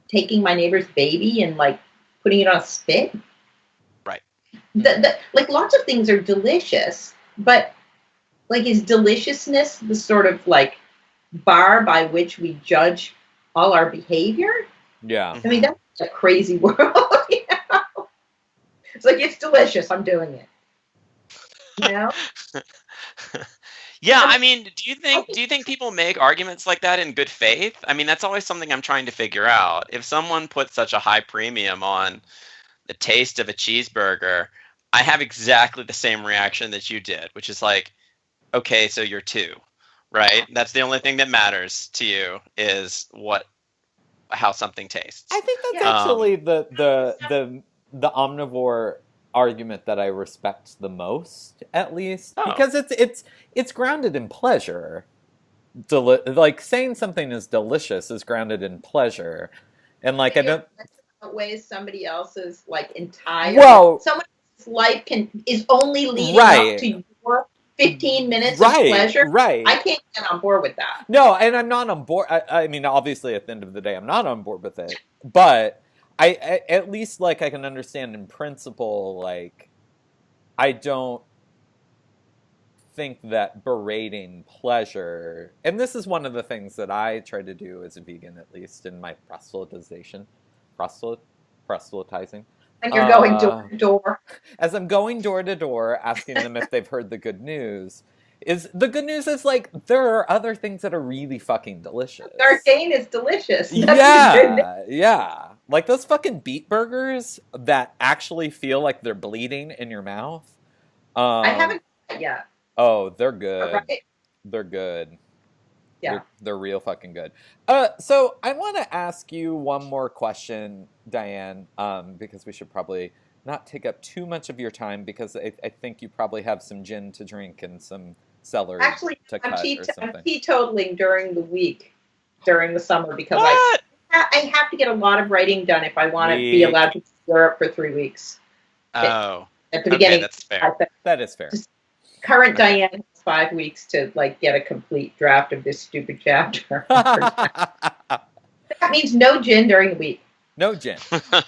taking my neighbor's baby and, like, putting it on a spit? Like lots of things are delicious, but like is deliciousness the sort of like bar by which we judge all our behavior? Yeah. I mean, that's a crazy world. It's like, it's delicious. I'm doing it. You know? Yeah, I mean, do you think people make arguments like that in good faith? I mean, that's always something I'm trying to figure out. If someone puts such a high premium on the taste of a cheeseburger, I have exactly the same reaction that you did, which is like, okay, so you're two, right? That's the only thing that matters to you is how something tastes. I think that's actually the omnivore argument that I respect the most, at least, because it's grounded in pleasure. Like saying something is delicious is grounded in pleasure, and like I don't outweighs somebody else's like entire. Someone else's life is only leading up to your 15 minutes of pleasure. Right. I can't get on board with that. No, and I'm not on board. I mean, obviously, at the end of the day, I'm not on board with it. But I at least like I can understand in principle. Like, I don't think that berating pleasure, and this is one of the things that I try to do as a vegan, at least in my proselytizing. Like you're going door to door. As I'm going door to door, asking them if they've heard the good news. The good news is like there are other things that are really fucking delicious. Sardine is delicious. Yeah. Like those fucking beet burgers that actually feel like they're bleeding in your mouth. I haven't tried yet. Oh, they're good. Right? They're good. Yeah. They're real fucking good. So I want to ask you one more question, Dianne, because we should probably not take up too much of your time because I think you probably have some gin to drink and some celery to cut or something. I'm teetotaling during the week, during the summer, because I have to get a lot of writing done if I want to be allowed to Europe for 3 weeks. Oh. At the beginning. That's fair. That is fair. Current Dianne has 5 weeks to like get a complete draft of this stupid chapter. That means no gin during the week. No gin.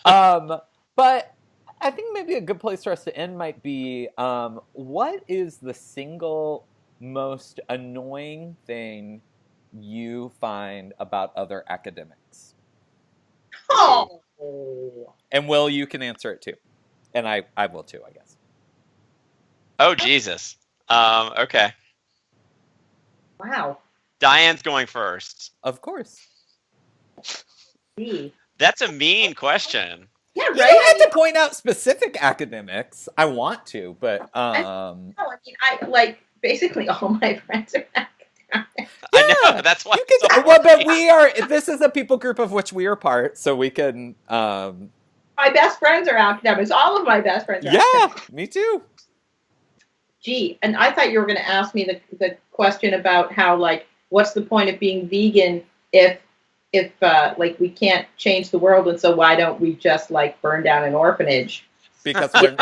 But I think maybe a good place for us to end might be, what is the single most annoying thing you find about other academics? Oh. And Will, you can answer it too. And I will too, I guess. Oh, Jesus. Okay. Wow. Diane's going first. Of course. That's a mean question. Yeah, right. You don't have to point out specific academics. I want to, but I like basically all my friends are academics. Yeah, I know. That's why. But this is a people group of which we are part, so we can. My best friends are academics. All of my best friends are academics. Me too. Gee, and I thought you were going to ask me the question about how, like, what's the point of being vegan if like we can't change the world, and so why don't we just like burn down an orphanage? Because we're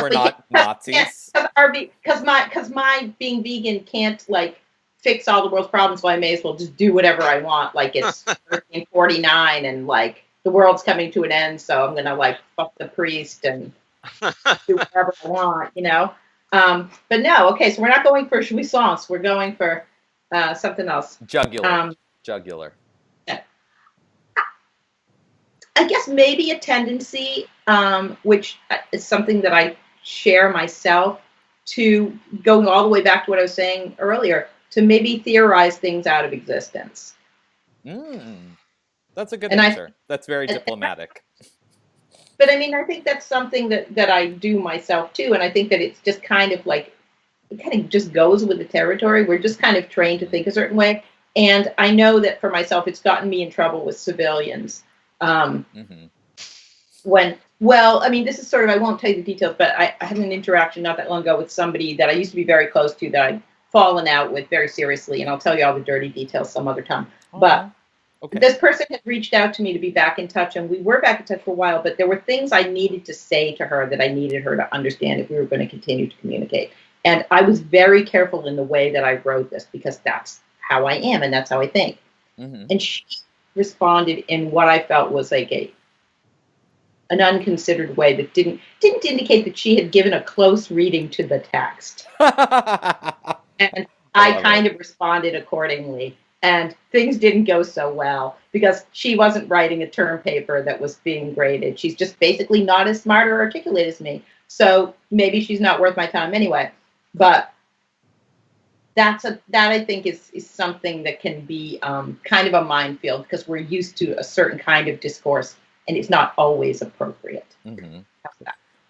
not Nazis. Because my being vegan can't like fix all the world's problems, so I may as well just do whatever I want. Like it's 1349 and like the world's coming to an end, so I'm gonna like fuck the priest and do whatever I want, you know. But no, okay, so we're not going for jouissance. We're going for something else. Jugular. Yeah. I guess maybe a tendency, which is something that I share myself, to going all the way back to what I was saying earlier, to maybe theorize things out of existence. That's a good answer. That's very diplomatic. But I mean, I think that's something that I do myself too, and I think that it's just kind of like, it kind of just goes with the territory. We're just kind of trained to think a certain way. And I know that for myself, it's gotten me in trouble with civilians. I mean, this is sort of, I won't tell you the details, but I had an interaction not that long ago with somebody that I used to be very close to that I'd fallen out with very seriously, and I'll tell you all the dirty details some other time. But this person had reached out to me to be back in touch, and we were back in touch for a while, but there were things I needed to say to her that I needed her to understand if we were going to continue to communicate. And I was very careful in the way that I wrote this, because that's how I am, and that's how I think. And she responded in what I felt was like an unconsidered way that didn't indicate that she had given a close reading to the text. And I kind of responded accordingly. And things didn't go so well because she wasn't writing a term paper that was being graded. She's just basically not as smart or articulate as me. So maybe she's not worth my time anyway. But that I think is something that can be kind of a minefield because we're used to a certain kind of discourse and it's not always appropriate. Mm-hmm.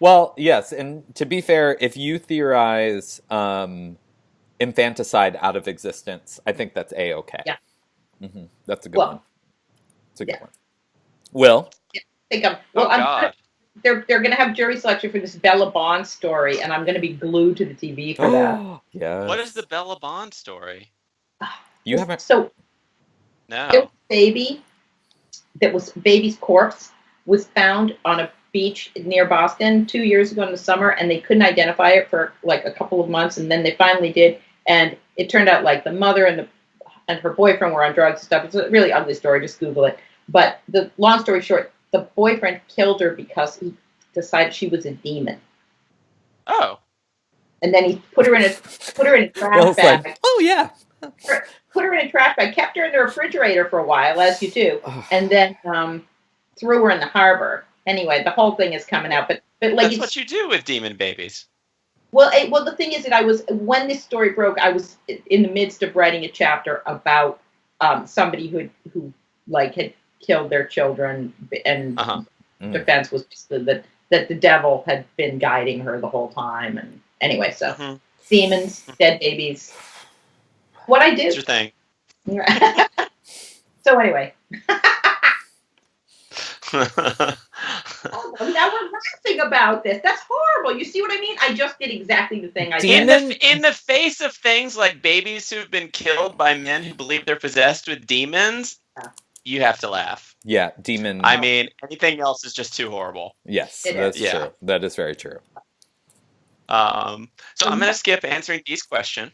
Well, yes, and to be fair, if you theorize infanticide out of existence, I think that's A-okay. Yeah. Mm-hmm. That's a good one. It's a good yeah. one. Will? Yeah. Think of, well, they're going to have jury selection for this Bella Bond story, and I'm going to be glued to the TV for that. Yes. What is the Bella Bond story? You haven't. So, no. There was a baby baby's corpse was found on a beach near Boston 2 years ago in the summer, and they couldn't identify it for like a couple of months, and then they finally did, and it turned out like the mother and her boyfriend were on drugs and stuff. It's a really ugly story. Just Google it. But the long story short, the boyfriend killed her because he decided she was a demon. Oh. And then he put her in a trash bag. Like, oh yeah. Put her in a trash bag. Kept her in the refrigerator for a while, as you do, and then threw her in the harbor. Anyway, the whole thing is coming out, but like that's what you do with demon babies. Well, the thing is that when this story broke, I was in the midst of writing a chapter about somebody who like had killed their children, and defense was just that the devil had been guiding her the whole time. And anyway, so demons, dead babies, what I do. It's your thing. So anyway. Oh, now we're laughing about this. That's horrible. You see what I mean? I just did exactly the thing I did. In the face of things like babies who've been killed by men who believe they're possessed with demons, you have to laugh. Yeah, demon. I mean, anything else is just too horrible. Yes, that's true. That is very true. So I'm going to skip answering Dee's question.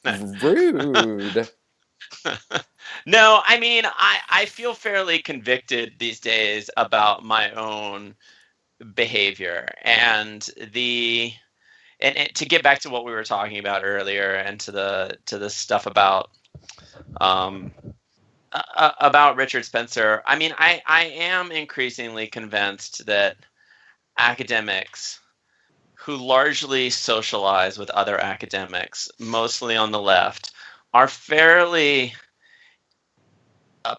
Rude. No, I mean, I feel fairly convicted these days about my own behavior, and to get back to what we were talking about earlier, and to the stuff about Richard Spencer. I mean, I am increasingly convinced that academics who largely socialize with other academics, mostly on the left, are fairly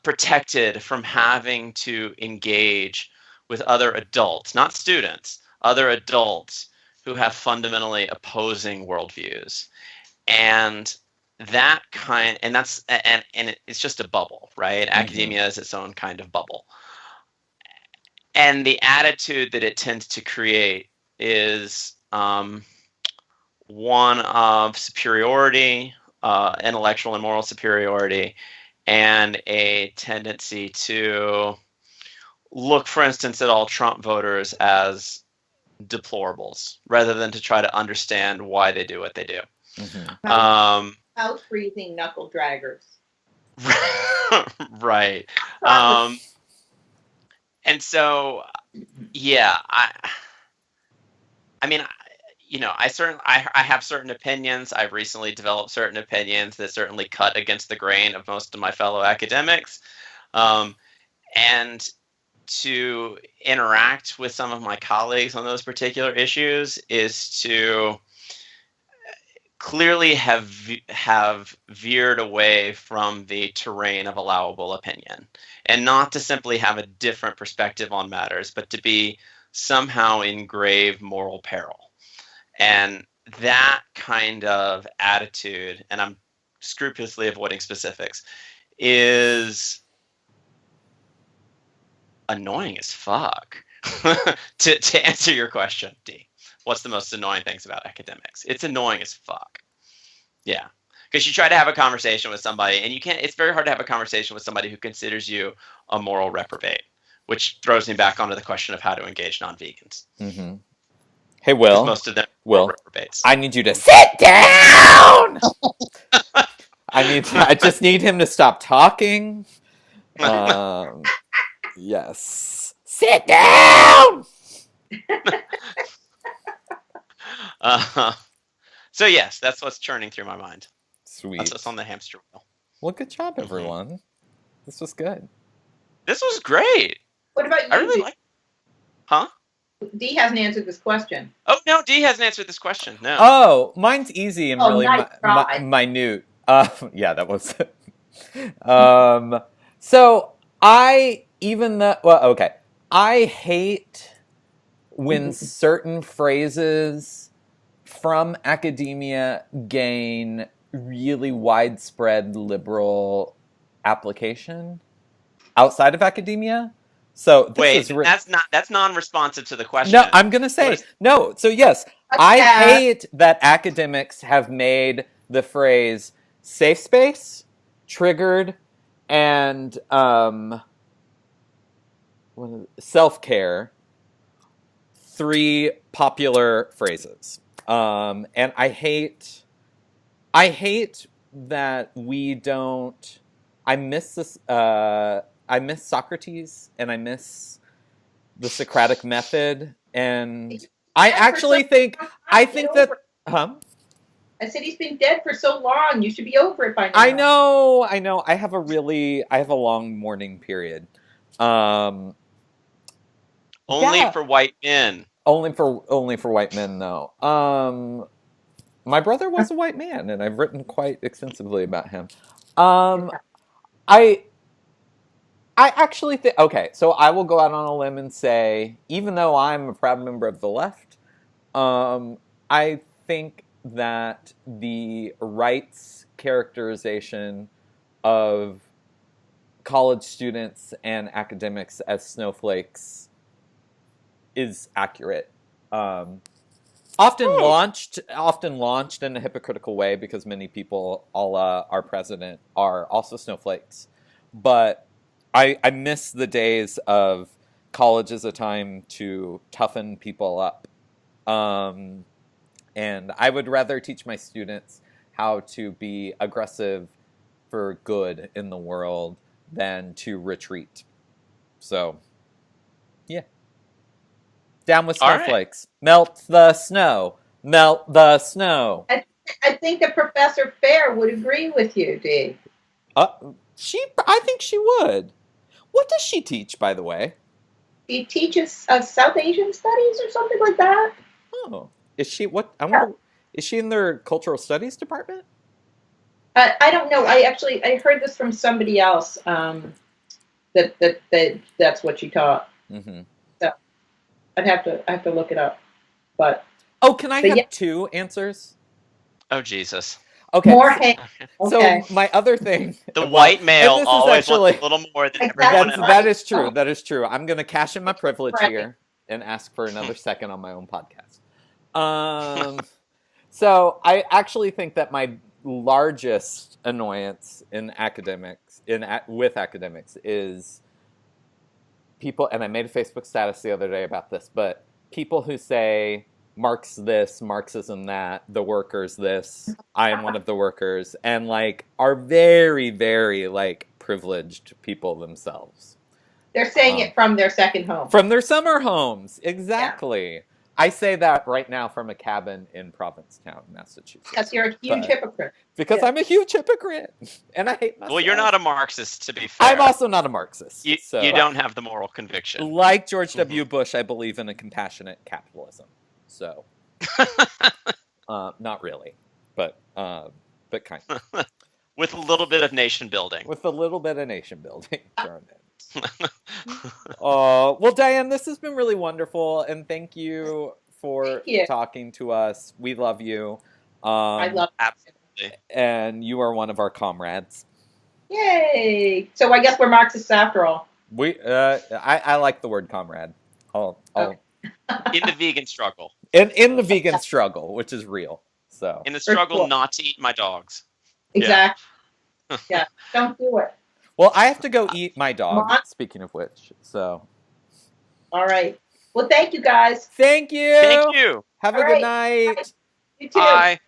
protected from having to engage with other adults, not students, other adults who have fundamentally opposing worldviews. And it's just a bubble, right? Mm-hmm. Academia is its own kind of bubble. And the attitude that it tends to create is one of superiority, intellectual and moral superiority, and a tendency to look, for instance, at all Trump voters as deplorables, rather than to try to understand why they do what they do. Mm-hmm. House freezing knuckle draggers. Right. And so, yeah, I mean, I have certain opinions. I've recently developed certain opinions that certainly cut against the grain of most of my fellow academics. And to interact with some of my colleagues on those particular issues is to clearly have veered away from the terrain of allowable opinion, and not to simply have a different perspective on matters, but to be somehow in grave moral peril. And that kind of attitude, and I'm scrupulously avoiding specifics, is annoying as fuck. to answer your question, D, what's the most annoying things about academics? It's annoying as fuck. Yeah. Because you try to have a conversation with somebody, and you can't. It's very hard to have a conversation with somebody who considers you a moral reprobate, which throws me back onto the question of how to engage non-vegans. Mm-hmm. Hey, Will. Most of them are reprobates. I need you to sit down. I just need him to stop talking. Yes. Sit down. So yes, that's what's churning through my mind. Sweet. That's what's on the hamster wheel. Well, good job, everyone. This was good. This was great. What about you? I really like. Huh? Dee hasn't answered this question. Oh no, Dee hasn't answered this question. No. Oh, mine's easy and really nice try. minute. Yeah, that was. So I I hate when certain phrases from academia gain really widespread liberal application outside of academia. So Wait, that's non-responsive to the question. No, I'm gonna say no. So yes, I hate that academics have made the phrase "safe space," "triggered," and "self-care" 3 popular phrases. And I hate that we don't. I miss this. I miss Socrates, and I miss the Socratic method, and I think that. I said he's been dead for so long. You should be over it by now. I know. I have a long mourning period. Only for white men. Only for white men, though. My brother was a white man, and I've written quite extensively about him. I actually think, okay, so I will go out on a limb and say, even though I'm a proud member of the left, I think that the right's characterization of college students and academics as snowflakes is accurate. Often launched in a hypocritical way because many people, a la our president, are also snowflakes. But I miss the days of college as a time to toughen people up. And I would rather teach my students how to be aggressive for good in the world than to retreat. So, yeah. Down with snowflakes. Right. Melt the snow. Melt the snow. I think that Professor Fair would agree with you, Dee. I think she would. What does she teach, by the way? She teaches South Asian studies or something like that. Oh, is she? What? I wonder. Is she in their cultural studies department? I don't know. I heard this from somebody else. That's what she taught. Mm-hmm. So I have to look it up. But can I have 2 answers? Oh Jesus. Okay. More hate. Okay. So my other thing, the white male always wants a little more than everyone else. That is true. That is true. I'm going to cash in my privilege here and ask for another second on my own podcast. So I actually think that my largest annoyance in academics, with academics, is people. And I made a Facebook status the other day about this, but people who say Marx this, Marxism that, the workers this, I am one of the workers, and are very, very privileged people themselves. They're saying it from their second home. From their summer homes, exactly. Yeah. I say that right now from a cabin in Provincetown, Massachusetts. Because you're a huge hypocrite. Because I'm a huge hypocrite, and I hate myself. Well, you're not a Marxist, to be fair. I'm also not a Marxist. You don't have the moral conviction. Like George W. Bush, I believe in a compassionate capitalism. So, not really, but kind of. With a little bit of nation building. Darn it. Well, Dianne, this has been really wonderful, and thank you for talking to us. We love you. I love you. Absolutely. And you are one of our comrades. Yay! So I guess we're Marxists after all. I like the word comrade. In the vegan struggle. In the vegan struggle, which is real. So in the struggle not to eat my dogs. Exactly. Yeah. Don't do it. Well, I have to go eat my dog, speaking of which. So. All right. Well, thank you, guys. Thank you. Thank you. Have a good night. You too. Bye.